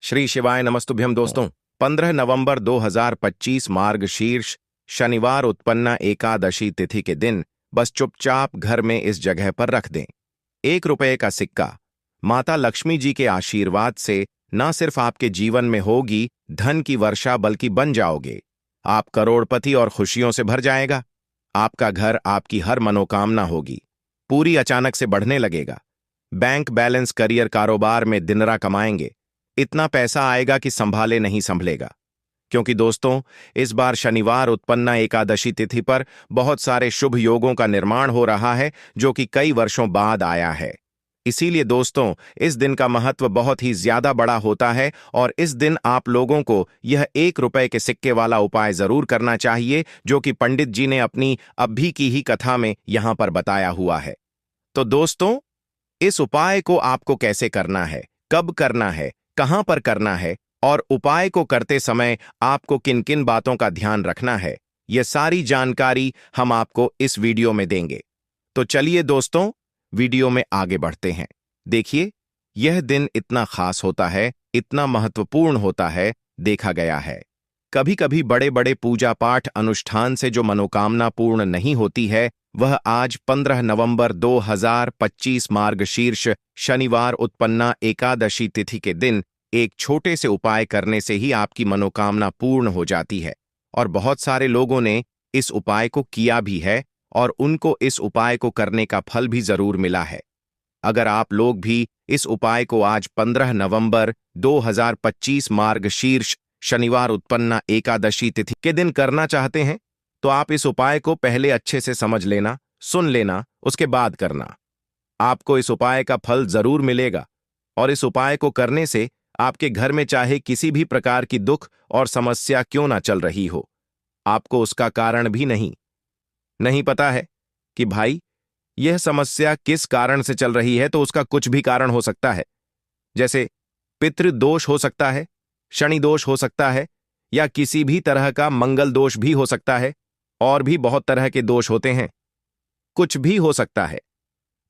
श्री शिवाय नमस्तुभ्यम दोस्तों। 15 नवंबर 2025 मार्गशीर्ष शनिवार उत्पन्ना एकादशी तिथि के दिन बस चुपचाप घर में इस जगह पर रख दें। 1 रुपये का सिक्का। माता लक्ष्मी जी के आशीर्वाद से न सिर्फ आपके जीवन में होगी धन की वर्षा बल्कि बन जाओगे। आप करोड़पति और खुशियों से भर जाएगा। आपका घर आपकी हर मनोकामना होगी पूरी अचानक से बढ़ने लगेगा। बैंक बैलेंस करियर कारोबार में दिनरा कमाएंगे। इतना पैसा आएगा कि संभाले नहीं संभलेगा। क्योंकि दोस्तों इस बार शनिवार उत्पन्ना एकादशी तिथि पर बहुत सारे शुभ योगों का निर्माण हो रहा है जो कि कई वर्षों बाद आया है। इसीलिए दोस्तों इस दिन का महत्व बहुत ही ज्यादा बड़ा होता है और इस दिन आप लोगों को यह 1 रुपये के सिक्के वाला उपाय जरूर करना चाहिए जो कि पंडित जी ने अपनी अभी की ही कथा में यहां पर बताया हुआ है। तो दोस्तों इस उपाय को आपको कैसे करना है, कब करना है, कहां पर करना है और उपाय को करते समय आपको किन किन बातों का ध्यान रखना है, यह सारी जानकारी हम आपको इस वीडियो में देंगे। तो चलिए दोस्तों वीडियो में आगे बढ़ते हैं। देखिए यह दिन इतना खास होता है, इतना महत्वपूर्ण होता है, देखा गया है कभी कभी बड़े बड़े पूजा पाठ अनुष्ठान से जो मनोकामना पूर्ण नहीं होती है वह आज 15 नवंबर 2025 मार्गशीर्ष शनिवार उत्पन्ना एकादशी तिथि के दिन एक छोटे से उपाय करने से ही आपकी मनोकामना पूर्ण हो जाती है। और बहुत सारे लोगों ने इस उपाय को किया भी है और उनको इस उपाय को करने का फल भी जरूर मिला है। अगर आप लोग भी इस उपाय को आज 15 नवंबर 2025 मार्गशीर्ष शनिवार उत्पन्ना एकादशी तिथि के दिन करना चाहते हैं तो आप इस उपाय को पहले अच्छे से समझ लेना, सुन लेना, उसके बाद करना। आपको इस उपाय का फल जरूर मिलेगा और इस उपाय को करने से आपके घर में चाहे किसी भी प्रकार की दुख और समस्या क्यों ना चल रही हो, आपको उसका कारण भी नहीं पता है कि भाई यह समस्या किस कारण से चल रही है, तो उसका कुछ भी कारण हो सकता है। जैसे पितृदोष हो सकता है, शनि दोष हो सकता है या किसी भी तरह का मंगल दोष भी हो सकता है। और भी बहुत तरह के दोष होते हैं, कुछ भी हो सकता है।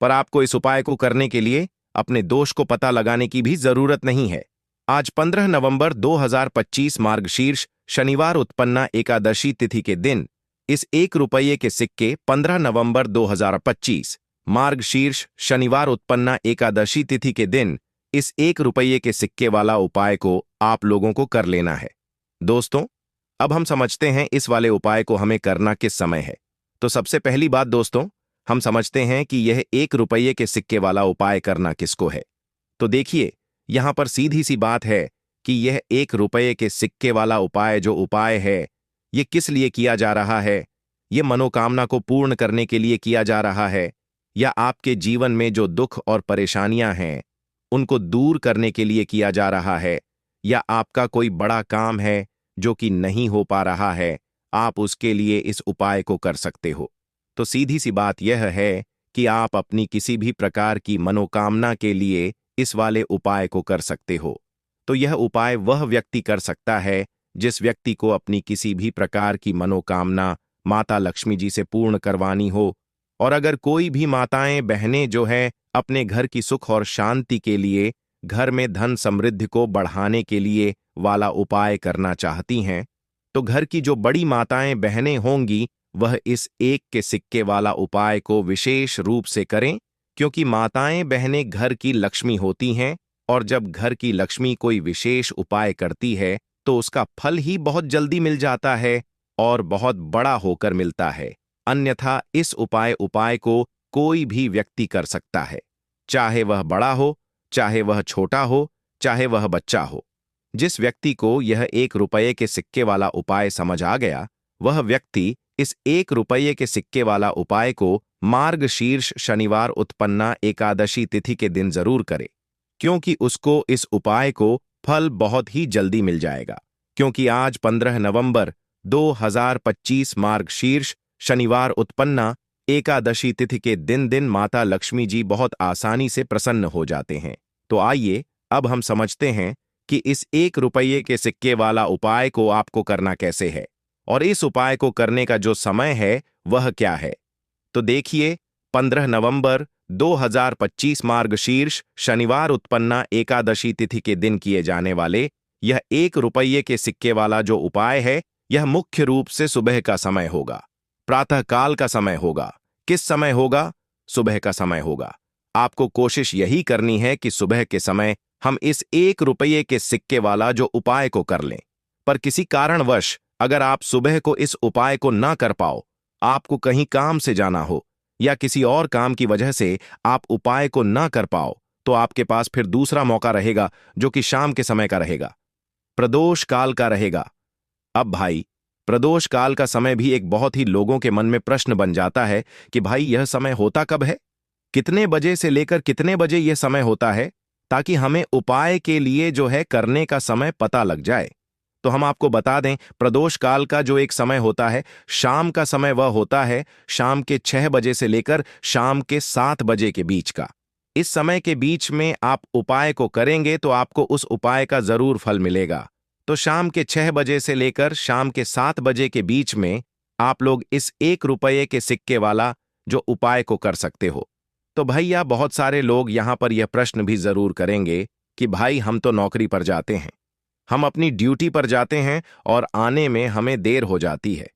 पर आपको इस उपाय को करने के लिए अपने दोष को पता लगाने की भी जरूरत नहीं है। आज 15 नवंबर 2025 मार्गशीर्ष शनिवार उत्पन्ना एकादशी तिथि के दिन इस 1 रुपये के सिक्के 15 नवंबर 2025 मार्गशीर्ष शनिवार उत्पन्ना एकादशी तिथि के दिन इस 1 रुपये के सिक्के वाला उपाय को आप लोगों को कर लेना है। दोस्तों अब हम समझते हैं इस वाले उपाय को हमें करना किस समय है। तो सबसे पहली बात दोस्तों हम समझते हैं कि यह 1 रुपये के सिक्के वाला उपाय करना किसको है। तो देखिए यहां पर सीधी सी बात है कि यह 1 रुपये के सिक्के वाला उपाय जो उपाय है यह किस लिए किया जा रहा है। यह मनोकामना को पूर्ण करने के लिए किया जा रहा है या आपके जीवन में जो दुख और परेशानियां हैं उनको दूर करने के लिए किया जा रहा है, या आपका कोई बड़ा काम है जो कि नहीं हो पा रहा है, आप उसके लिए इस उपाय को कर सकते हो। तो सीधी सी बात यह है कि आप अपनी किसी भी प्रकार की मनोकामना के लिए इस वाले उपाय को कर सकते हो। तो यह उपाय वह व्यक्ति कर सकता है जिस व्यक्ति को अपनी किसी भी प्रकार की मनोकामना माता लक्ष्मी जी से पूर्ण करवानी हो। और अगर कोई भी माताएं बहनें जो हैं अपने घर की सुख और शांति के लिए, घर में धन समृद्धि को बढ़ाने के लिए वाला उपाय करना चाहती हैं तो घर की जो बड़ी माताएं बहनें होंगी वह इस 1 के सिक्के वाला उपाय को विशेष रूप से करें। क्योंकि माताएं बहनें घर की लक्ष्मी होती हैं और जब घर की लक्ष्मी कोई विशेष उपाय करती है तो उसका फल ही बहुत जल्दी मिल जाता है और बहुत बड़ा होकर मिलता है। अन्यथा इस उपाय को कोई भी व्यक्ति कर सकता है, चाहे वह बड़ा हो, चाहे वह छोटा हो, चाहे वह बच्चा हो। जिस व्यक्ति को यह 1 रुपये के सिक्के वाला उपाय समझ आ गया वह व्यक्ति इस 1 रुपये के सिक्के वाला उपाय को मार्गशीर्ष शनिवार उत्पन्ना एकादशी तिथि के दिन जरूर करे। क्योंकि उसको इस उपाय को फल बहुत ही जल्दी मिल जाएगा। क्योंकि आज 15 नवंबर 2025 मार्गशीर्ष शनिवार उत्पन्ना एकादशी तिथि के दिन माता लक्ष्मी जी बहुत आसानी से प्रसन्न हो जाते हैं। तो आइए अब हम समझते हैं कि इस 1 रुपये के सिक्के वाला उपाय को आपको करना कैसे है और इस उपाय को करने का जो समय है वह क्या है। तो देखिए 15 नवंबर 2025 मार्गशीर्ष शनिवार उत्पन्ना एकादशी तिथि के दिन किए जाने वाले यह 1 रुपये के सिक्के वाला जो उपाय है, यह मुख्य रूप से सुबह का समय होगा, प्रातःकाल का समय होगा। किस समय होगा? सुबह का समय होगा। आपको कोशिश यही करनी है कि सुबह के समय हम इस 1 रुपये के सिक्के वाला जो उपाय को कर लें। पर किसी कारणवश अगर आप सुबह को इस उपाय को ना कर पाओ, आपको कहीं काम से जाना हो या किसी और काम की वजह से आप उपाय को ना कर पाओ, तो आपके पास फिर दूसरा मौका रहेगा जो कि शाम के समय का रहेगा, प्रदोष काल का रहेगा। अब भाई, प्रदोष काल का समय भी एक बहुत ही लोगों के मन में प्रश्न बन जाता है कि भाई यह समय होता कब है, कितने बजे से लेकर कितने बजे यह समय होता है, ताकि हमें उपाय के लिए जो है करने का समय पता लग जाए। तो हम आपको बता दें, प्रदोष काल का जो एक समय होता है, शाम का समय वह होता है शाम के 6 बजे से लेकर शाम के 7 बजे के बीच का। इस समय के बीच में आप उपाय को करेंगे तो आपको उस उपाय का जरूर फल मिलेगा। तो शाम के 6 बजे से लेकर शाम के 7 बजे के बीच में आप लोग इस 1 रुपये के सिक्के वाला जो उपाय को कर सकते हो। तो भैया, बहुत सारे लोग यहां पर यह प्रश्न भी जरूर करेंगे कि भाई हम तो नौकरी पर जाते हैं, हम अपनी ड्यूटी पर जाते हैं और आने में हमें देर हो जाती है,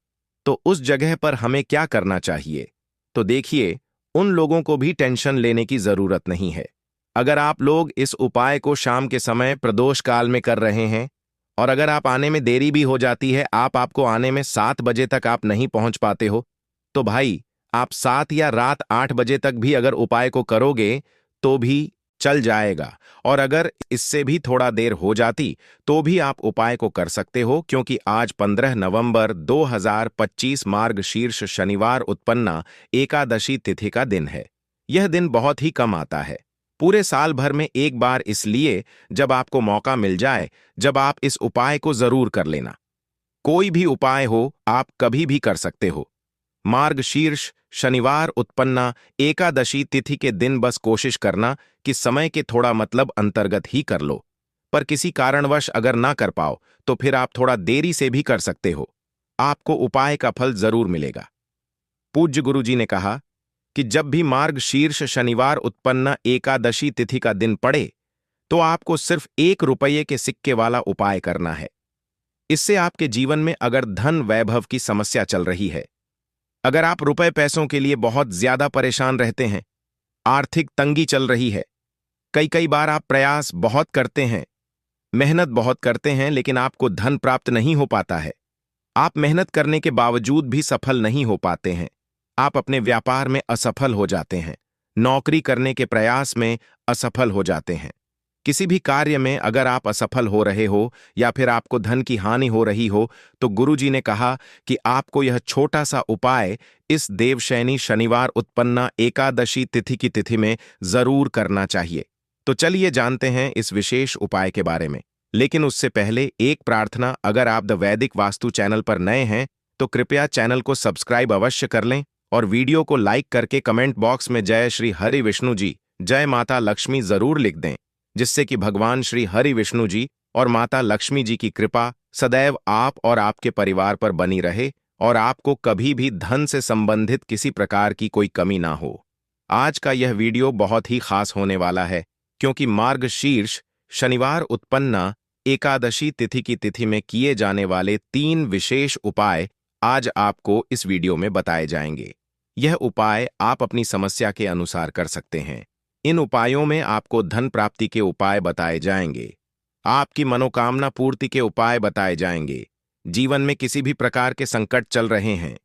तो उस जगह पर हमें क्या करना चाहिए? तो देखिए, उन लोगों को भी टेंशन लेने की जरूरत नहीं है। अगर आप लोग इस उपाय को शाम के समय प्रदोष काल में कर रहे हैं और अगर आप आने में देरी भी हो जाती है, आपको आने में 7 बजे तक आप नहीं पहुंच पाते हो, तो भाई आप 7 या रात 8 बजे तक भी अगर उपाय को करोगे तो भी चल जाएगा। और अगर इससे भी थोड़ा देर हो जाती तो भी आप उपाय को कर सकते हो, क्योंकि आज 15 नवंबर 2025 मार्गशीर्ष शनिवार उत्पन्ना एकादशी तिथि का दिन है। यह दिन बहुत ही कम आता है, पूरे साल भर में एक बार, इसलिए जब आपको मौका मिल जाए, जब आप इस उपाय को जरूर कर लेना। कोई भी उपाय हो, आप कभी भी कर सकते हो। मार्गशीर्ष शनिवार उत्पन्ना एकादशी तिथि के दिन बस कोशिश करना कि समय के थोड़ा मतलब अंतर्गत ही कर लो। पर किसी कारणवश अगर ना कर पाओ तो फिर आप थोड़ा देरी से भी कर सकते हो, आपको उपाय का फल जरूर मिलेगा। पूज्य गुरुजी ने कहा कि जब भी मार्गशीर्ष शनिवार उत्पन्ना एकादशी तिथि का दिन पड़े तो आपको सिर्फ 1 रुपये के सिक्के वाला उपाय करना है। इससे आपके जीवन में अगर धन वैभव की समस्या चल रही है, अगर आप रुपए पैसों के लिए बहुत ज्यादा परेशान रहते हैं, आर्थिक तंगी चल रही है, कई बार आप प्रयास बहुत करते हैं, मेहनत बहुत करते हैं, लेकिन आपको धन प्राप्त नहीं हो पाता है, आप मेहनत करने के बावजूद भी सफल नहीं हो पाते हैं, आप अपने व्यापार में असफल हो जाते हैं, नौकरी करने के प्रयास में असफल हो जाते हैं, किसी भी कार्य में अगर आप असफल हो रहे हो या फिर आपको धन की हानि हो रही हो, तो गुरुजी ने कहा कि आपको यह छोटा सा उपाय इस देवशयनी शनिवार उत्पन्ना एकादशी तिथि की तिथि में जरूर करना चाहिए। तो चलिए जानते हैं इस विशेष उपाय के बारे में। लेकिन उससे पहले एक प्रार्थना, अगर आप द वैदिक वास्तु चैनल पर नए हैं तो कृपया चैनल को सब्सक्राइब अवश्य कर लें और वीडियो को लाइक करके कमेंट बॉक्स में जय श्री हरि विष्णु जी, जय माता लक्ष्मी जरूर लिख दें, जिससे कि भगवान श्री हरि विष्णु जी और माता लक्ष्मी जी की कृपा सदैव आप और आपके परिवार पर बनी रहे और आपको कभी भी धन से संबंधित किसी प्रकार की कोई कमी ना हो। आज का यह वीडियो बहुत ही खास होने वाला है, क्योंकि मार्गशीर्ष शनिवार उत्पन्ना एकादशी तिथि की तिथि में किए जाने वाले 3 विशेष उपाय आज आपको इस वीडियो में बताए जाएंगे। यह उपाय आप अपनी समस्या के अनुसार कर सकते हैं। इन उपायों में आपको धन प्राप्ति के उपाय बताए जाएंगे, आपकी मनोकामना पूर्ति के उपाय बताए जाएंगे, जीवन में किसी भी प्रकार के संकट चल रहे हैं,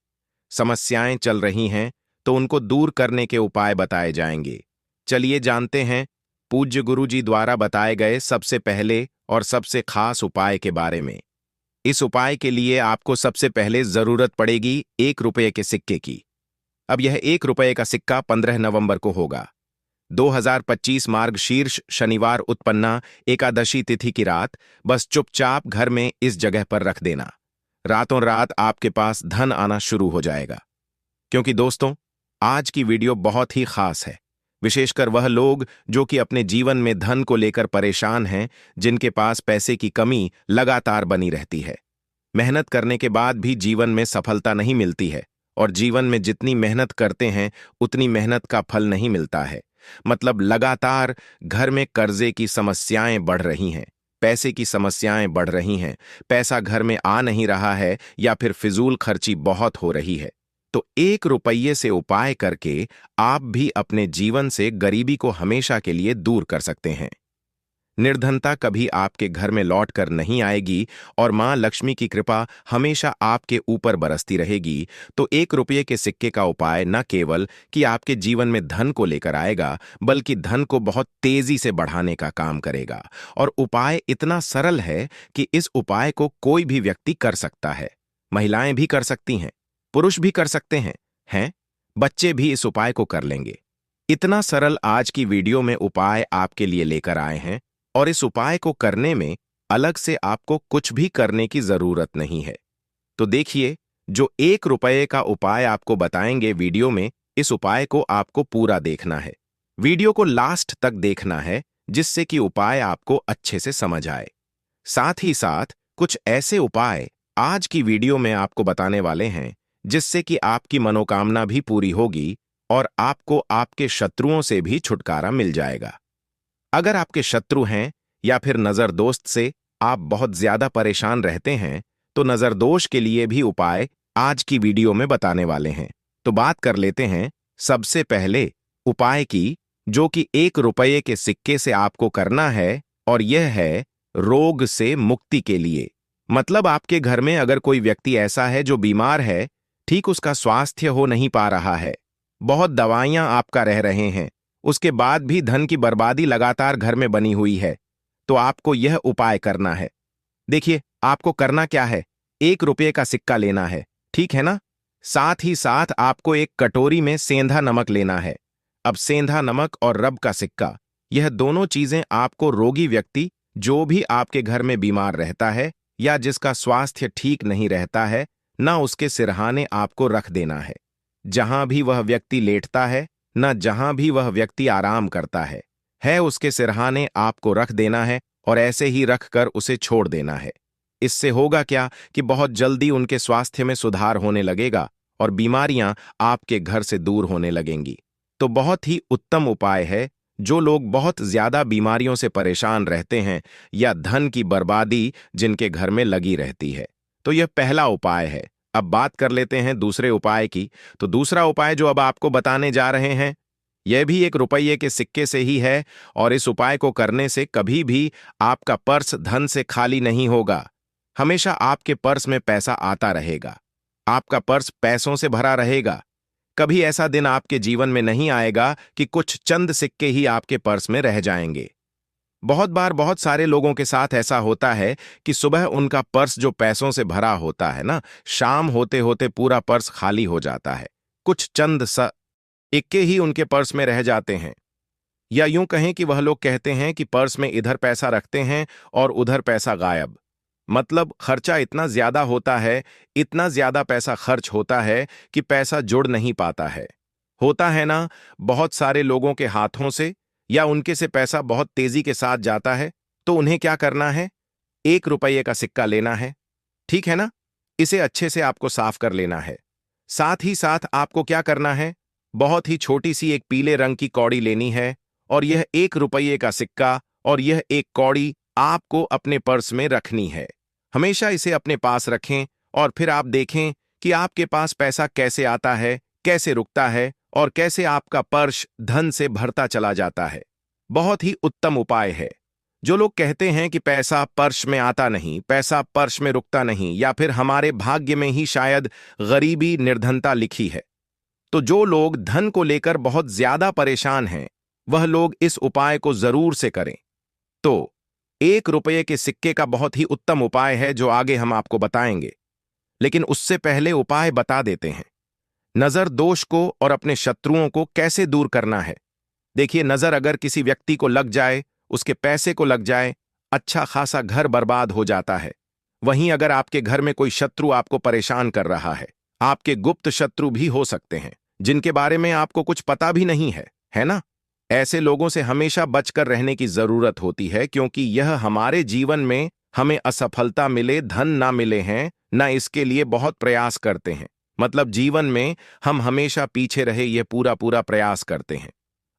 समस्याएं चल रही हैं, तो उनको दूर करने के उपाय बताए जाएंगे। चलिए जानते हैं पूज्य गुरुजी द्वारा बताए गए सबसे पहले और सबसे खास उपाय के बारे में। इस उपाय के लिए आपको सबसे पहले जरूरत पड़ेगी 1 रुपये के सिक्के की। अब यह 1 रुपये का सिक्का 15 नवंबर को होगा। 2025 मार्गशीर्ष शनिवार उत्पन्ना एकादशी तिथि की रात बस चुपचाप घर में इस जगह पर रख देना। रातों रात आपके पास धन आना शुरू हो जाएगा। क्योंकि दोस्तों, आज की वीडियो बहुत ही खास है, विशेषकर वह लोग जो कि अपने जीवन में धन को लेकर परेशान हैं, जिनके पास पैसे की कमी लगातार बनी रहती है, मेहनत करने के बाद भी जीवन में सफलता नहीं मिलती है और जीवन में जितनी मेहनत करते हैं उतनी मेहनत का फल नहीं मिलता है। मतलब लगातार घर में कर्जे की समस्याएं बढ़ रही हैं, पैसे की समस्याएं बढ़ रही हैं, पैसा घर में आ नहीं रहा है या फिर फिजूल खर्ची बहुत हो रही है। तो 1 रुपये से उपाय करके आप भी अपने जीवन से गरीबी को हमेशा के लिए दूर कर सकते हैं। निर्धनता कभी आपके घर में लौट कर नहीं आएगी और मां लक्ष्मी की कृपा हमेशा आपके ऊपर बरसती रहेगी। तो 1 रुपये के सिक्के का उपाय न केवल कि आपके जीवन में धन को लेकर आएगा, बल्कि धन को बहुत तेजी से बढ़ाने का काम करेगा। और उपाय इतना सरल है कि इस उपाय को कोई भी व्यक्ति कर सकता है। महिलाएं भी कर सकती हैं, पुरुष भी कर सकते हैं, बच्चे भी इस उपाय को कर लेंगे। इतना सरल आज की वीडियो में उपाय आपके लिए लेकर आए हैं और इस उपाय को करने में अलग से आपको कुछ भी करने की जरूरत नहीं है। तो देखिए, जो 1 रुपये का उपाय आपको बताएंगे वीडियो में, इस उपाय को आपको पूरा देखना है। वीडियो को लास्ट तक देखना है जिससे कि उपाय आपको अच्छे से समझ आए। साथ ही साथ कुछ ऐसे उपाय आज की वीडियो में आपको बताने वाले हैं जिससे कि आपकी मनोकामना भी पूरी होगी और आपको आपके शत्रुओं से भी छुटकारा मिल जाएगा। अगर आपके शत्रु हैं या फिर नजर दोस्त से आप बहुत ज्यादा परेशान रहते हैं, तो नजर दोष के लिए भी उपाय आज की वीडियो में बताने वाले हैं। तो बात कर लेते हैं सबसे पहले उपाय की, जो कि 1 रुपये के सिक्के से आपको करना है, और यह है रोग से मुक्ति के लिए। मतलब आपके घर में अगर कोई व्यक्ति ऐसा है जो बीमार है, ठीक उसका स्वास्थ्य हो नहीं पा रहा है, बहुत दवाइयां आपका रह रहे हैं, उसके बाद भी धन की बर्बादी लगातार घर में बनी हुई है, तो आपको यह उपाय करना है। देखिए, आपको करना क्या है, 1 रुपये का सिक्का लेना है, ठीक है ना। साथ ही साथ आपको एक कटोरी में सेंधा नमक लेना है। अब सेंधा नमक और रब का सिक्का, यह दोनों चीजें आपको रोगी व्यक्ति, जो भी आपके घर में बीमार रहता है या जिसका स्वास्थ्य ठीक नहीं रहता है, ना उसके सिरहाने आपको रख देना है। जहां भी वह व्यक्ति लेटता है, न जहां भी वह व्यक्ति आराम करता है उसके सिरहाने आपको रख देना है और ऐसे ही रखकर उसे छोड़ देना है। इससे होगा क्या कि बहुत जल्दी उनके स्वास्थ्य में सुधार होने लगेगा और बीमारियां आपके घर से दूर होने लगेंगी। तो बहुत ही उत्तम उपाय है। जो लोग बहुत ज्यादा बीमारियों से परेशान रहते हैं या धन की बर्बादी जिनके घर में लगी रहती है, तो यह पहला उपाय है। अब बात कर लेते हैं दूसरे उपाय की। तो दूसरा उपाय जो अब आपको बताने जा रहे हैं, यह भी 1 रुपये के सिक्के से ही है और इस उपाय को करने से कभी भी आपका पर्स धन से खाली नहीं होगा। हमेशा आपके पर्स में पैसा आता रहेगा, आपका पर्स पैसों से भरा रहेगा। कभी ऐसा दिन आपके जीवन में नहीं आएगा कि कुछ चंद सिक्के ही आपके पर्स में रह जाएंगे। बहुत बार बहुत सारे लोगों के साथ ऐसा होता है कि सुबह उनका पर्स जो पैसों से भरा होता है ना, शाम होते होते पूरा पर्स खाली हो जाता है। कुछ चंद सिक्के ही उनके पर्स में रह जाते हैं। या यूं कहें कि वह लोग कहते हैं कि पर्स में इधर पैसा रखते हैं और उधर पैसा गायब। मतलब खर्चा इतना ज्यादा होता है, इतना ज्यादा पैसा खर्च होता है कि पैसा जुड़ नहीं पाता है। होता है ना, बहुत सारे लोगों के हाथों से या उनके से पैसा बहुत तेजी के साथ जाता है, तो उन्हें क्या करना है, 1 रुपये का सिक्का लेना है, ठीक है ना। इसे अच्छे से आपको साफ कर लेना है। साथ ही साथ आपको क्या करना है, बहुत ही छोटी सी एक पीले रंग की कौड़ी लेनी है और यह 1 रुपये का सिक्का और यह एक कौड़ी आपको अपने पर्स में रखनी है। हमेशा इसे अपने पास रखें और फिर आप देखें कि आपके पास पैसा कैसे आता है, कैसे रुकता है और कैसे आपका पर्स धन से भरता चला जाता है। बहुत ही उत्तम उपाय है। जो लोग कहते हैं कि पैसा पर्स में आता नहीं, पैसा पर्स में रुकता नहीं, या फिर हमारे भाग्य में ही शायद गरीबी निर्धनता लिखी है, तो जो लोग धन को लेकर बहुत ज्यादा परेशान हैं, वह लोग इस उपाय को जरूर से करें। तो 1 रुपये के सिक्के का बहुत ही उत्तम उपाय है जो आगे हम आपको बताएंगे, लेकिन उससे पहले उपाय बता देते हैं। नजर दोष को और अपने शत्रुओं को कैसे दूर करना है। देखिए, नजर अगर किसी व्यक्ति को लग जाए, उसके पैसे को लग जाए, अच्छा खासा घर बर्बाद हो जाता है। वहीं अगर आपके घर में कोई शत्रु आपको परेशान कर रहा है, आपके गुप्त शत्रु भी हो सकते हैं जिनके बारे में आपको कुछ पता भी नहीं है ना। ऐसे लोगों से हमेशा बचकर रहने की जरूरत होती है, क्योंकि यह हमारे जीवन में हमें असफलता मिले, धन ना मिले हैं, ना इसके लिए बहुत प्रयास करते हैं। मतलब जीवन में हम हमेशा पीछे रहे ये पूरा पूरा प्रयास करते हैं।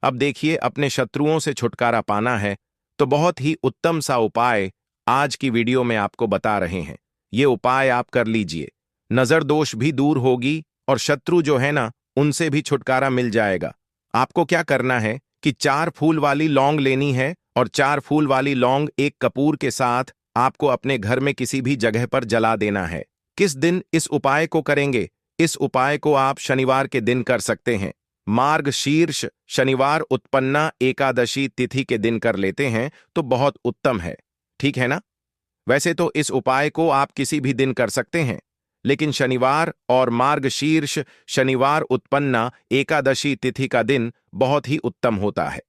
अब देखिए, अपने शत्रुओं से छुटकारा पाना है तो बहुत ही उत्तम सा उपाय आज की वीडियो में आपको बता रहे हैं। ये उपाय आप कर लीजिए, नजर दोष भी दूर होगी और शत्रु जो है ना, उनसे भी छुटकारा मिल जाएगा। आपको क्या करना है कि 4 फूल वाली लौंग लेनी है और 4 फूल वाली लौंग एक कपूर के साथ आपको अपने घर में किसी भी जगह पर जला देना है। किस दिन इस उपाय को करेंगे? इस उपाय को आप शनिवार के दिन कर सकते हैं। मार्ग शीर्ष शनिवार उत्पन्ना एकादशी तिथि के दिन कर लेते हैं तो बहुत उत्तम है, ठीक है ना? वैसे तो इस उपाय को आप किसी भी दिन कर सकते हैं, लेकिन शनिवार और मार्ग शीर्ष शनिवार उत्पन्ना एकादशी तिथि का दिन बहुत ही उत्तम होता है।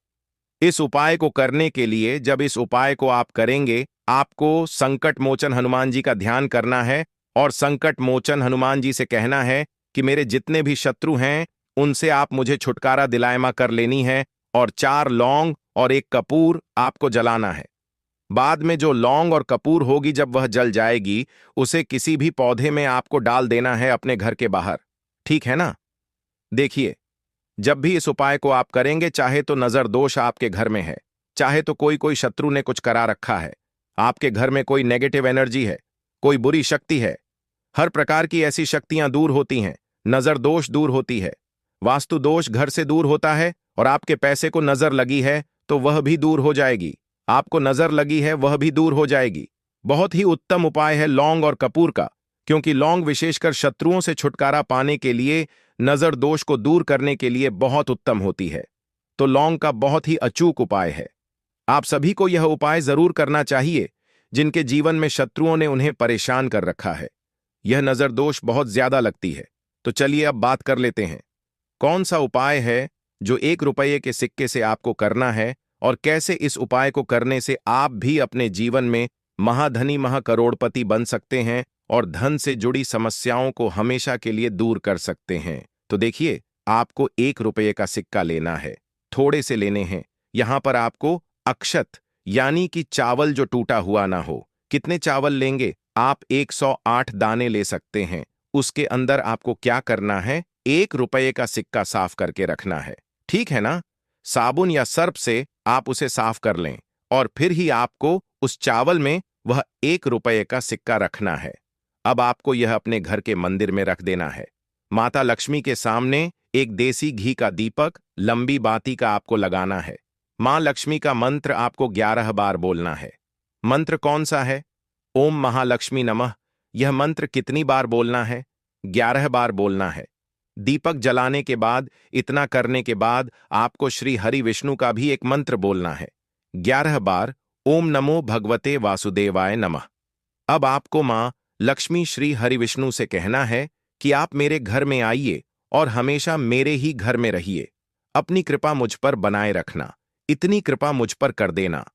इस उपाय को करने के लिए जब इस उपाय को आप करेंगे, आपको संकट मोचन हनुमान जी का ध्यान करना है और संकट मोचन हनुमान जी से कहना है कि मेरे जितने भी शत्रु हैं उनसे आप मुझे छुटकारा दिलायमा कर लेनी है, और 4 लौंग और 1 कपूर आपको जलाना है। बाद में जो लौंग और कपूर होगी, जब वह जल जाएगी, उसे किसी भी पौधे में आपको डाल देना है अपने घर के बाहर, ठीक है ना? देखिए, जब भी इस उपाय को आप करेंगे, चाहे तो नजर दोष आपके घर में है, चाहे तो कोई शत्रु ने कुछ करा रखा है, आपके घर में कोई नेगेटिव एनर्जी है, कोई बुरी शक्ति है, हर प्रकार की ऐसी शक्तियां दूर होती हैं। नजर दोष दूर होती है, वास्तु दोष घर से दूर होता है, और आपके पैसे को नजर लगी है तो वह भी दूर हो जाएगी। आपको नजर लगी है वह भी दूर हो जाएगी। बहुत ही उत्तम उपाय है लौंग और कपूर का, क्योंकि लौंग विशेषकर शत्रुओं से छुटकारा पाने के लिए, नजर दोष को दूर करने के लिए बहुत उत्तम होती है। तो लौंग का बहुत ही अचूक उपाय है। आप सभी को यह उपाय जरूर करना चाहिए जिनके जीवन में शत्रुओं ने उन्हें परेशान कर रखा है। यह नजर दोष बहुत ज्यादा लगती है। तो चलिए अब बात कर लेते हैं, कौन सा उपाय है जो 1 रुपये के सिक्के से आपको करना है, और कैसे इस उपाय को करने से आप भी अपने जीवन में महाधनी महाकरोड़पति बन सकते हैं और धन से जुड़ी समस्याओं को हमेशा के लिए दूर कर सकते हैं। तो देखिए, आपको 1 रुपये का सिक्का लेना है, थोड़े से लेने हैं। यहां पर आपको अक्षत यानी कि चावल जो टूटा हुआ ना हो। कितने चावल लेंगे? आप 108 दाने ले सकते हैं। उसके अंदर आपको क्या करना है? 1 रुपये का सिक्का साफ करके रखना है, ठीक है ना? साबुन या सर्फ से आप उसे साफ कर लें, और फिर ही आपको उस चावल में वह 1 रुपये का सिक्का रखना है। अब आपको यह अपने घर के मंदिर में रख देना है। माता लक्ष्मी के सामने एक देसी घी का दीपक लंबी बाती का आपको लगाना है। मां लक्ष्मी का मंत्र आपको 11 बार बोलना है। मंत्र कौन सा है? ओम महालक्ष्मी नमः। यह मंत्र कितनी बार बोलना है? 11 बार बोलना है। दीपक जलाने के बाद, इतना करने के बाद आपको श्री हरि विष्णु का भी एक मंत्र बोलना है 11 बार, ओम नमो भगवते वासुदेवाय नमः। अब आपको मां लक्ष्मी श्री हरि विष्णु से कहना है कि आप मेरे घर में आइए और हमेशा मेरे ही घर में रहिए। अपनी कृपा मुझ पर बनाए रखना, इतनी कृपा मुझ पर कर देना।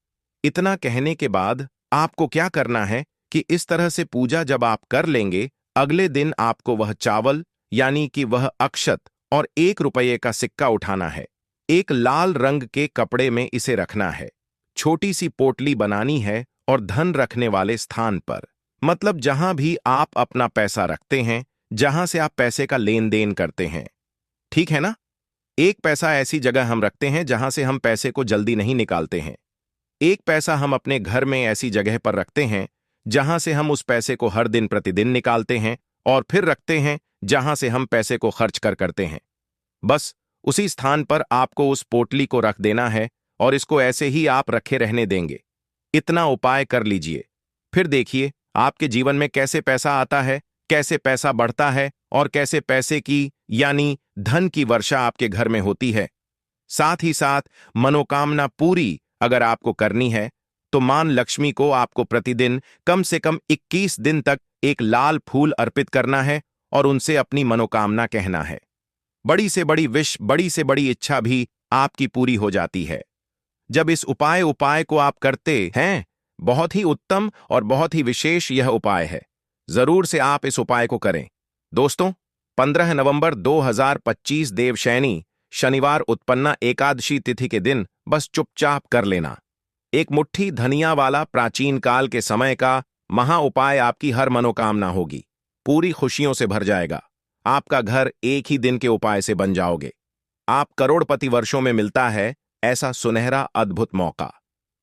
इतना कहने के बाद आपको क्या करना है कि इस तरह से पूजा जब आप कर लेंगे, अगले दिन आपको वह चावल यानी कि वह अक्षत और 1 रुपये का सिक्का उठाना है। एक लाल रंग के कपड़े में इसे रखना है। छोटी सी पोटली बनानी है और धन रखने वाले स्थान पर, मतलब जहां भी आप अपना पैसा रखते हैं, जहां से आप पैसे का लेन देन करते हैं, ठीक है ना? एक पैसा ऐसी जगह हम रखते हैं जहां से हम पैसे को जल्दी नहीं निकालते हैं। एक पैसा हम अपने घर में ऐसी जगह पर रखते हैं जहां से हम उस पैसे को हर दिन प्रतिदिन निकालते हैं, और फिर रखते हैं जहां से हम पैसे को खर्च करते हैं। बस उसी स्थान पर आपको उस पोटली को रख देना है और इसको ऐसे ही आप रखे रहने देंगे। इतना उपाय कर लीजिए, फिर देखिए आपके जीवन में कैसे पैसा आता है, कैसे पैसा बढ़ता है, और कैसे पैसे की यानी धन की वर्षा आपके घर में होती है। साथ ही साथ मनोकामना पूरी अगर आपको करनी है तो मां लक्ष्मी को आपको प्रतिदिन कम से कम 21 दिन तक एक लाल फूल अर्पित करना है और उनसे अपनी मनोकामना कहना है। बड़ी से बड़ी विश, बड़ी से बड़ी इच्छा भी आपकी पूरी हो जाती है जब इस उपाय को आप करते हैं। बहुत ही उत्तम और बहुत ही विशेष यह उपाय है। जरूर से आप इस उपाय को करें। दोस्तों, 15 नवंबर 2025 देवशैनी शनिवार उत्पन्ना एकादशी तिथि के दिन बस चुपचाप कर लेना। एक मुट्ठी धनिया वाला प्राचीन काल के समय का महा उपाय आपकी हर मनोकामना होगी, पूरी खुशियों से भर जाएगा। आपका घर एक ही दिन के उपाय से बन जाओगे। आप करोड़पति वर्षों में मिलता है ऐसा सुनहरा अद्भुत मौका।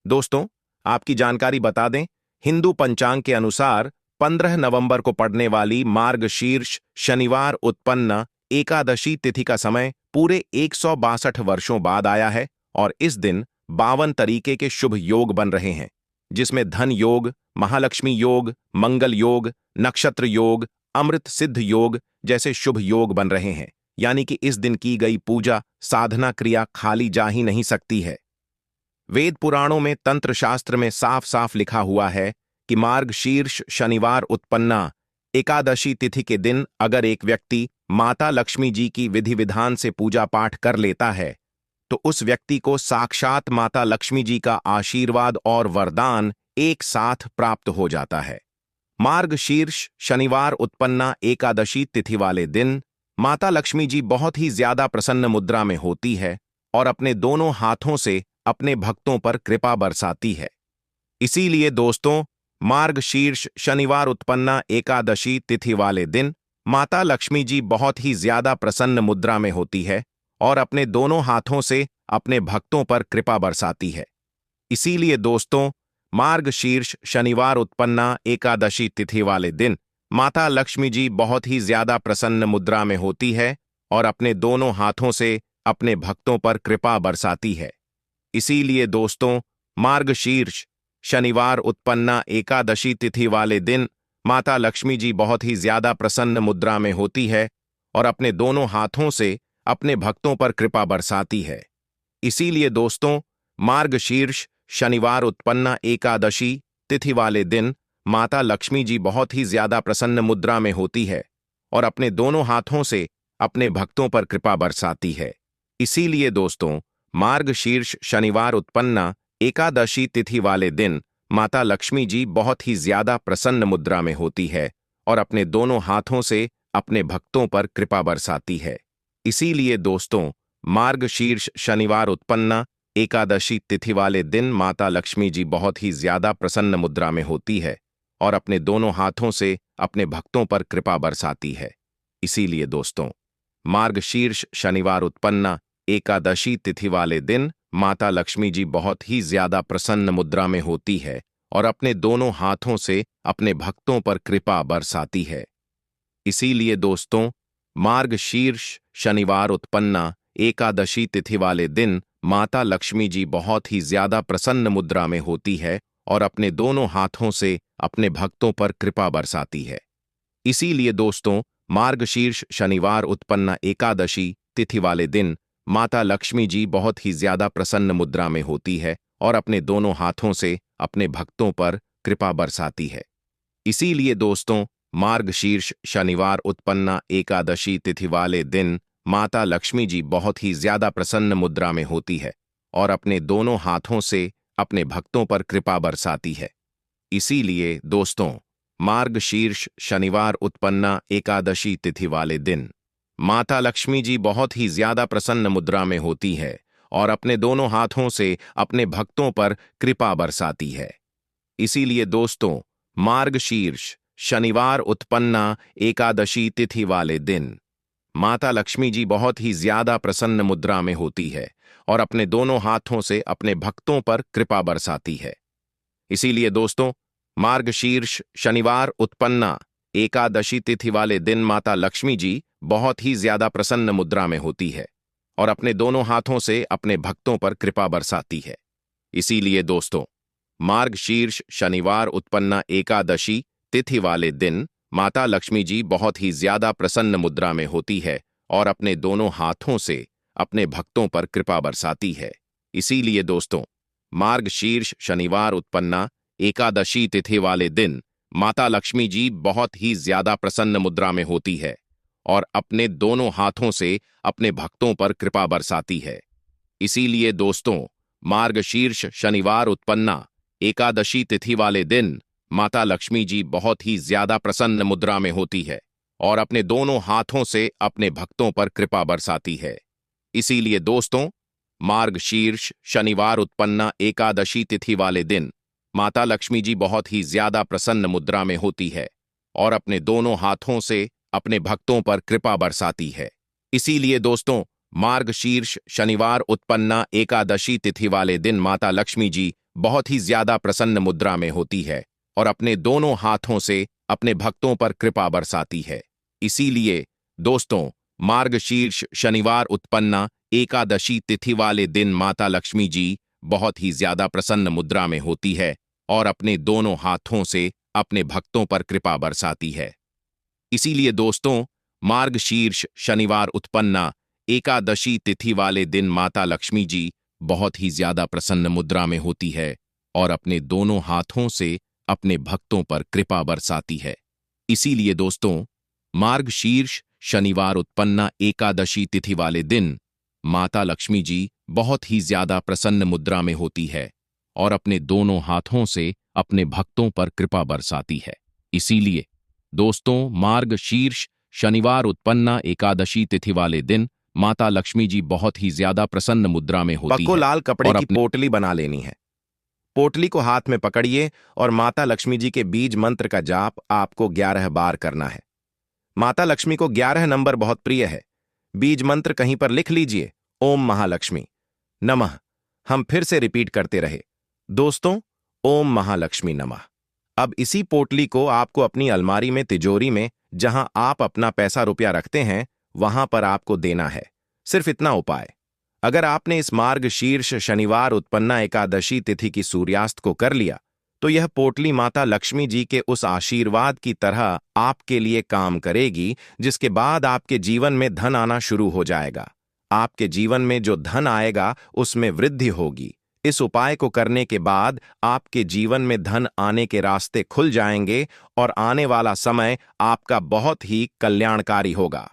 दोस्तों, आपकी जानकारी बता दें, हिंदू पंचांग के अनुसार 15 नवंबर को पड़ने वाली मार्गशीर्ष शनिवार उत्पन्न एकादशी तिथि का समय पूरे 162 वर्षों बाद आया है और इस दिन 52 तरीके के शुभ योग बन रहे हैं, जिसमें धन योग, महालक्ष्मी योग, मंगल योग, नक्षत्र योग, अमृत सिद्ध योग जैसे शुभ योग बन रहे हैं। यानी कि इस दिन की गई पूजा साधना क्रिया खाली जा ही नहीं सकती है। वेद पुराणों में तंत्र शास्त्र में साफ साफ लिखा हुआ है कि मार्गशीर्ष शनिवार उत्पन्ना एकादशी तिथि के दिन अगर एक व्यक्ति माता लक्ष्मी जी की विधि विधान से पूजा पाठ कर लेता है तो उस व्यक्ति को साक्षात माता लक्ष्मी जी का आशीर्वाद और वरदान एक साथ प्राप्त हो जाता है। मार्गशीर्ष शनिवार उत्पन्ना एकादशी तिथि वाले दिन माता लक्ष्मी जी बहुत ही ज्यादा प्रसन्न मुद्रा में होती है और अपने दोनों हाथों से अपने भक्तों पर कृपा बरसाती है। इसीलिए दोस्तों, मार्गशीर्ष शनिवार उत्पन्ना एकादशी तिथि वाले दिन माता लक्ष्मी जी बहुत ही ज्यादा प्रसन्न मुद्रा में होती है और अपने दोनों हाथों से अपने भक्तों पर कृपा बरसाती है। इसीलिए दोस्तों, मार्गशीर्ष शनिवार उत्पन्ना एकादशी तिथि वाले दिन माता लक्ष्मी जी बहुत ही ज्यादा प्रसन्न मुद्रा में होती है और अपने दोनों हाथों से अपने भक्तों पर कृपा बरसाती है। इसीलिए दोस्तों, मार्गशीर्ष शनिवार उत्पन्ना एकादशी तिथि वाले दिन माता लक्ष्मी जी बहुत ही ज्यादा प्रसन्न मुद्रा में होती है और अपने दोनों हाथों से अपने भक्तों पर कृपा बरसाती है। इसीलिए दोस्तों, मार्गशीर्ष शनिवार उत्पन्ना एकादशी तिथि वाले दिन माता लक्ष्मी जी बहुत ही ज्यादा प्रसन्न मुद्रा में होती है और अपने दोनों हाथों से अपने भक्तों पर कृपा बरसाती है। इसीलिए दोस्तों, मार्गशीर्ष शनिवार उत्पन्ना एकादशी तिथि वाले दिन माता लक्ष्मी जी बहुत ही ज्यादा प्रसन्न मुद्रा में होती है और अपने दोनों हाथों से अपने भक्तों पर कृपा बरसाती है। इसीलिए दोस्तों, मार्गशीर्ष शनिवार उत्पन्ना एकादशी तिथि वाले दिन माता लक्ष्मी जी बहुत ही ज्यादा प्रसन्न मुद्रा में होती है और अपने दोनों हाथों से अपने भक्तों पर कृपा बरसाती है। इसीलिए दोस्तों, मार्गशीर्ष शनिवार उत्पन्ना एकादशी तिथि वाले दिन माता लक्ष्मी जी बहुत ही ज्यादा प्रसन्न मुद्रा में होती है और अपने दोनों हाथों से अपने भक्तों पर कृपा बरसाती है। इसीलिए दोस्तों, मार्गशीर्ष शनिवार उत्पन्ना एकादशी तिथि वाले दिन माता लक्ष्मी जी बहुत ही ज्यादा प्रसन्न मुद्रा में होती है और अपने दोनों हाथों से अपने भक्तों पर कृपा बरसाती है। इसीलिए दोस्तों, मार्गशीर्ष शनिवार उत्पन्ना एकादशी तिथि वाले दिन माता लक्ष्मी जी बहुत ही ज्यादा प्रसन्न मुद्रा में होती है और अपने दोनों हाथों से अपने भक्तों पर कृपा बरसाती है। इसीलिए दोस्तों, मार्गशीर्ष शनिवार उत्पन्ना एकादशी तिथि वाले दिन माता लक्ष्मी जी बहुत ही ज्यादा प्रसन्न मुद्रा में होती है और अपने दोनों हाथों से अपने भक्तों पर कृपा बरसाती है। इसीलिए दोस्तों, मार्गशीर्ष शनिवार उत्पन्ना एकादशी तिथि वाले दिन माता लक्ष्मी जी बहुत ही ज्यादा प्रसन्न मुद्रा में होती है और अपने दोनों हाथों से अपने भक्तों पर कृपा बरसाती है। इसीलिए दोस्तों, मार्गशीर्ष शनिवार उत्पन्ना एकादशी तिथि वाले दिन माता लक्ष्मी जी बहुत ही ज्यादा प्रसन्न मुद्रा में होती है और अपने दोनों हाथों से अपने भक्तों पर कृपा बरसाती है। इसीलिए दोस्तों, मार्गशीर्ष शनिवार उत्पन्ना एकादशी तिथि वाले दिन माता लक्ष्मी जी बहुत ही ज्यादा प्रसन्न मुद्रा में होती है और अपने दोनों हाथों से अपने भक्तों पर कृपा बरसाती है। इसीलिए दोस्तों, मार्गशीर्ष शनिवार उत्पन्ना एकादशी तिथि वाले दिन माता लक्ष्मी जी बहुत ही ज्यादा प्रसन्न मुद्रा में होती है और अपने दोनों हाथों से अपने भक्तों पर कृपा बरसाती है। इसीलिए दोस्तों, मार्गशीर्ष शनिवार उत्पन्ना एकादशी तिथि वाले दिन माता लक्ष्मी जी बहुत ही ज्यादा प्रसन्न मुद्रा में होती है और अपने दोनों हाथों से अपने भक्तों पर कृपा बरसाती है। इसीलिए दोस्तों, मार्गशीर्ष शनिवार उत्पन्ना एकादशी तिथि वाले दिन माता लक्ष्मी जी बहुत ही ज्यादा प्रसन्न मुद्रा में होती है और अपने दोनों हाथों से अपने भक्तों पर कृपा बरसाती है। इसीलिए दोस्तों, मार्गशीर्ष शनिवार उत्पन्ना एकादशी तिथि वाले दिन माता लक्ष्मी जी बहुत ही ज्यादा प्रसन्न मुद्रा में होती है और अपने दोनों हाथों से अपने भक्तों पर कृपा बरसाती है। इसीलिए दोस्तों, मार्गशीर्ष शनिवार उत्पन्ना एकादशी तिथि वाले दिन माता लक्ष्मी जी बहुत ही ज्यादा प्रसन्न मुद्रा में होती है और अपने दोनों हाथों से अपने भक्तों पर कृपा बरसाती है। इसीलिए दोस्तों, मार्गशीर्ष शनिवार उत्पन्ना एकादशी तिथि वाले दिन माता लक्ष्मी जी बहुत ही ज्यादा प्रसन्न मुद्रा में होती है और अपने दोनों हाथों से अपने भक्तों पर कृपा बरसाती है। इसीलिए दोस्तों, मार्गशीर्ष शनिवार उत्पन्ना एकादशी तिथि वाले दिन माता लक्ष्मी जी बहुत ही ज्यादा प्रसन्न मुद्रा में होती है और अपने दोनों हाथों से अपने भक्तों पर कृपा बरसाती है। इसीलिए दोस्तों, मार्गशीर्ष शनिवार उत्पन्ना एकादशी तिथि वाले दिन माता लक्ष्मी जी बहुत ही ज्यादा प्रसन्न मुद्रा में होती है और अपने दोनों हाथों से अपने भक्तों पर कृपा बरसाती है। इसीलिए दोस्तों, मार्गशीर्ष शनिवार उत्पन्ना एकादशी तिथि वाले दिन माता लक्ष्मी जी बहुत ही ज्यादा प्रसन्न मुद्रा में होती पक्को है। लाल कपड़े और की पोटली बना लेनी है। पोटली को हाथ में पकड़िए और माता लक्ष्मी जी के बीज मंत्र का जाप आपको 11 बार करना है। माता लक्ष्मी को 11 नंबर बहुत प्रिय है। बीज मंत्र कहीं पर लिख लीजिए, ओम महालक्ष्मी नमः। हम फिर से रिपीट करते रहे दोस्तों, ओम महालक्ष्मी नमः। अब इसी पोटली को आपको अपनी अलमारी में, तिजोरी में, जहां आप अपना पैसा रुपया रखते हैं, वहां पर आपको देना है। सिर्फ इतना उपाय, अगर आपने इस मार्गशीर्ष शनिवार उत्पन्ना एकादशी तिथि की सूर्यास्त को कर लिया तो यह पोटली माता लक्ष्मी जी के उस आशीर्वाद की तरह आपके लिए काम करेगी, जिसके बाद आपके जीवन में धन आना शुरू हो जाएगा। आपके जीवन में जो धन आएगा उसमें वृद्धि होगी। इस उपाय को करने के बाद आपके जीवन में धन आने के रास्ते खुल जाएंगे और आने वाला समय आपका बहुत ही कल्याणकारी होगा।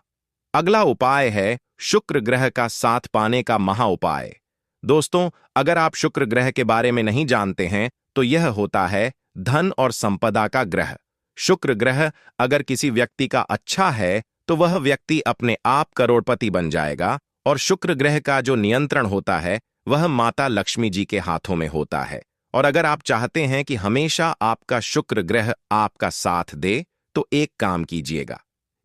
अगला उपाय है शुक्र ग्रह का साथ पाने का महा उपाय। दोस्तों, अगर आप शुक्र ग्रह के बारे में नहीं जानते हैं तो यह होता है धन और संपदा का ग्रह। शुक्र ग्रह अगर किसी व्यक्ति का अच्छा है तो वह व्यक्ति अपने आप करोड़पति बन जाएगा और शुक्र ग्रह का जो नियंत्रण होता है वह माता लक्ष्मी जी के हाथों में होता है। और अगर आप चाहते हैं कि हमेशा आपका शुक्र ग्रह आपका साथ दे तो एक काम कीजिएगा,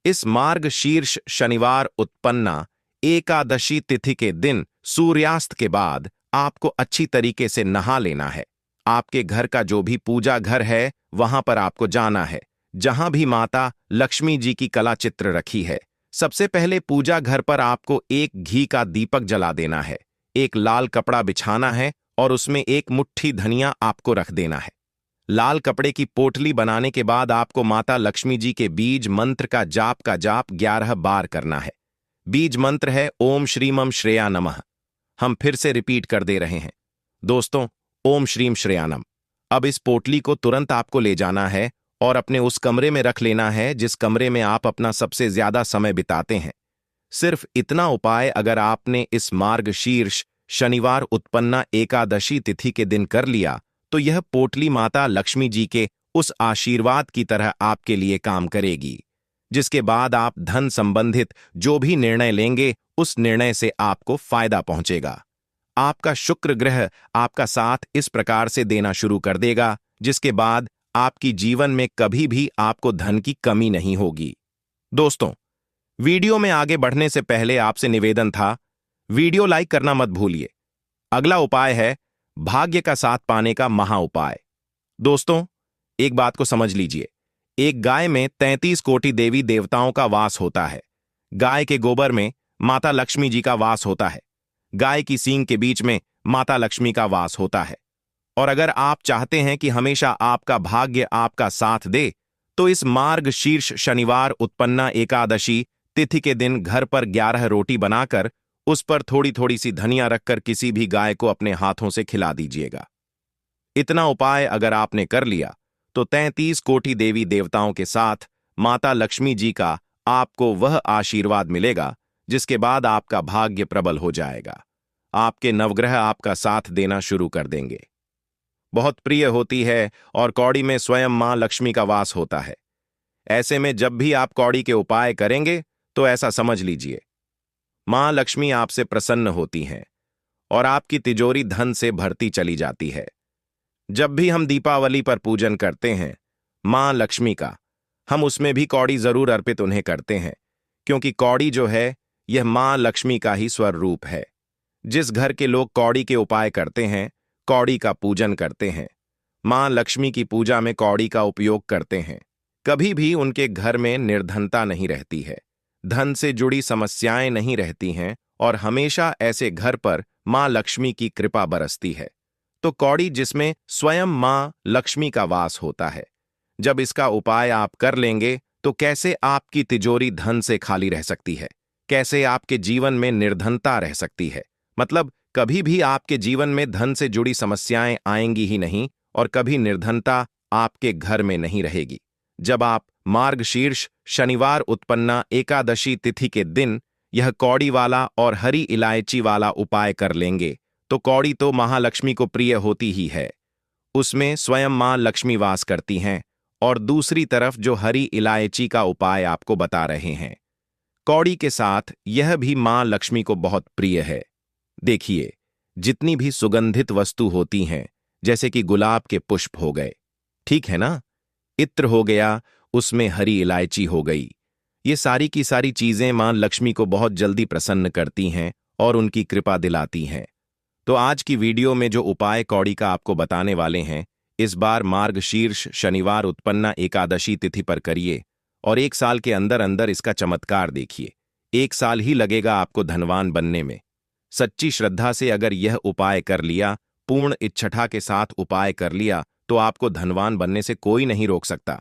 इस मार्गशीर्ष शनिवार उत्पन्ना एकादशी तिथि के दिन सूर्यास्त के बाद आपको अच्छी तरीके से नहा लेना है। आपके घर का जो भी पूजा घर है वहां पर आपको जाना है, जहां भी माता लक्ष्मी जी की कला चित्र रखी है। सबसे पहले पूजा घर पर आपको एक घी का दीपक जला देना है, एक लाल कपड़ा बिछाना है और उसमें एक मुट्ठी धनिया आपको रख देना है। लाल कपड़े की पोटली बनाने के बाद आपको माता लक्ष्मी जी के बीज मंत्र का जाप 11 बार करना है। बीज मंत्र है ओम श्रीमम श्रेया नमः। हम फिर से रिपीट कर दे रहे हैं दोस्तों, ओम श्रीम श्रेयानम। अब इस पोटली को तुरंत आपको ले जाना है और अपने उस कमरे में रख लेना है जिस कमरे में आप अपना सबसे ज्यादा समय बिताते हैं। सिर्फ इतना उपाय अगर आपने इस मार्गशीर्ष शनिवार उत्पन्ना एकादशी तिथि के दिन कर लिया तो यह पोटली माता लक्ष्मी जी के उस आशीर्वाद की तरह आपके लिए काम करेगी, जिसके बाद आप धन संबंधित जो भी निर्णय लेंगे उस निर्णय से आपको फायदा पहुंचेगा। आपका शुक्र ग्रह आपका साथ इस प्रकार से देना शुरू कर देगा, जिसके बाद आपकी जीवन में कभी भी आपको धन की कमी नहीं होगी। दोस्तों, वीडियो में आगे बढ़ने से पहले आपसे निवेदन था, वीडियो लाइक करना मत भूलिए। अगला उपाय है भाग्य का साथ पाने का महा उपाय। दोस्तों, एक बात को समझ लीजिए, एक गाय में 33 कोटि देवी देवताओं का वास होता है। गाय के गोबर में माता लक्ष्मी जी का वास होता है। गाय की सींग के बीच में माता लक्ष्मी का वास होता है। और अगर आप चाहते हैं कि हमेशा आपका भाग्य आपका साथ दे तो इस मार्गशीर्ष शनिवार उत्पन्ना एकादशी तिथि के दिन घर पर 11 रोटी बनाकर उस पर थोड़ी थोड़ी सी धनिया रखकर किसी भी गाय को अपने हाथों से खिला दीजिएगा। इतना उपाय अगर आपने कर लिया तो 33 कोटि देवी देवताओं के साथ माता लक्ष्मी जी का आपको वह आशीर्वाद मिलेगा, जिसके बाद आपका भाग्य प्रबल हो जाएगा। आपके नवग्रह आपका साथ देना शुरू कर देंगे। बहुत प्रिय होती है और कौड़ी में स्वयं मां लक्ष्मी का वास होता है। ऐसे में जब भी आप कौड़ी के उपाय करेंगे तो ऐसा समझ लीजिए, मां लक्ष्मी आपसे प्रसन्न होती हैं और आपकी तिजोरी धन से भरती चली जाती है। जब भी हम दीपावली पर पूजन करते हैं मां लक्ष्मी का, हम उसमें भी कौड़ी जरूर अर्पित उन्हें करते हैं, क्योंकि कौड़ी जो है यह मां लक्ष्मी का ही स्वरूप है। जिस घर के लोग कौड़ी के उपाय करते हैं, कौड़ी का पूजन करते हैं, मां लक्ष्मी की पूजा में कौड़ी का उपयोग करते हैं, कभी भी उनके घर में निर्धनता नहीं रहती है, धन से जुड़ी समस्याएं नहीं रहती हैं और हमेशा ऐसे घर पर मां लक्ष्मी की कृपा बरसती है। तो कौड़ी जिसमें स्वयं मां लक्ष्मी का वास होता है, जब इसका उपाय आप कर लेंगे तो कैसे आपकी तिजोरी धन से खाली रह सकती है, कैसे आपके जीवन में निर्धनता रह सकती है। मतलब कभी भी आपके जीवन में धन से जुड़ी समस्याएं आएंगी ही नहीं और कभी निर्धनता आपके घर में नहीं रहेगी। जब आप मार्गशीर्ष शनिवार उत्पन्ना एकादशी तिथि के दिन यह कौड़ी वाला और हरी इलायची वाला उपाय कर लेंगे तो कौड़ी तो महालक्ष्मी को प्रिय होती ही है, उसमें स्वयं मां लक्ष्मी वास करती हैं। और दूसरी तरफ जो हरी इलायची का उपाय आपको बता रहे हैं, कौड़ी के साथ यह भी मां लक्ष्मी को बहुत प्रिय है। देखिए, जितनी भी सुगंधित वस्तु होती हैं, जैसे कि गुलाब के पुष्प हो गए, ठीक है ना, इत्र हो गया, उसमें हरी इलायची हो गई, ये सारी की सारी चीजें मां लक्ष्मी को बहुत जल्दी प्रसन्न करती हैं और उनकी कृपा दिलाती हैं। तो आज की वीडियो में जो उपाय कौड़ी का आपको बताने वाले हैं, इस बार मार्गशीर्ष शनिवार उत्पन्ना एकादशी तिथि पर करिए और 1 साल के अंदर अंदर इसका चमत्कार देखिए। 1 साल ही लगेगा आपको धनवान बनने में। सच्ची श्रद्धा से अगर यह उपाय कर लिया, पूर्ण इच्छा के साथ उपाय कर लिया, तो आपको धनवान बनने से कोई नहीं रोक सकता।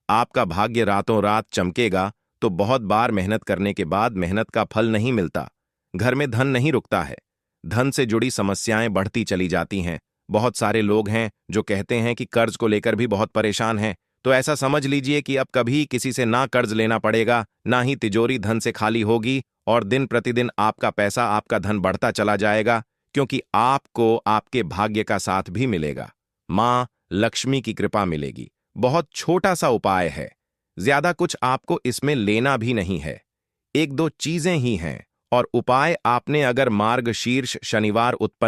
आपका भाग्य रातों रात चमकेगा। तो बहुत बार मेहनत करने के बाद मेहनत का फल नहीं मिलता, घर में धन नहीं रुकता है, धन से जुड़ी समस्याएं बढ़ती चली जाती हैं। बहुत सारे लोग हैं जो कहते हैं कि कर्ज को लेकर भी बहुत परेशान हैं। तो ऐसा समझ लीजिए कि अब कभी किसी से ना कर्ज लेना पड़ेगा, ना ही तिजोरी धन से खाली होगी और दिन प्रतिदिन आपका पैसा, आपका धन बढ़ता चला जाएगा, क्योंकि आपको आपके भाग्य का साथ भी मिलेगा, मां लक्ष्मी की कृपा मिलेगी। बहुत छोटा सा उपाय है, ज्यादा कुछ आपको इसमें लेना भी नहीं है, 1-2 चीजें ही हैं। और उपाय आपने अगर मार्गशीर्ष शनिवार उत्पन्न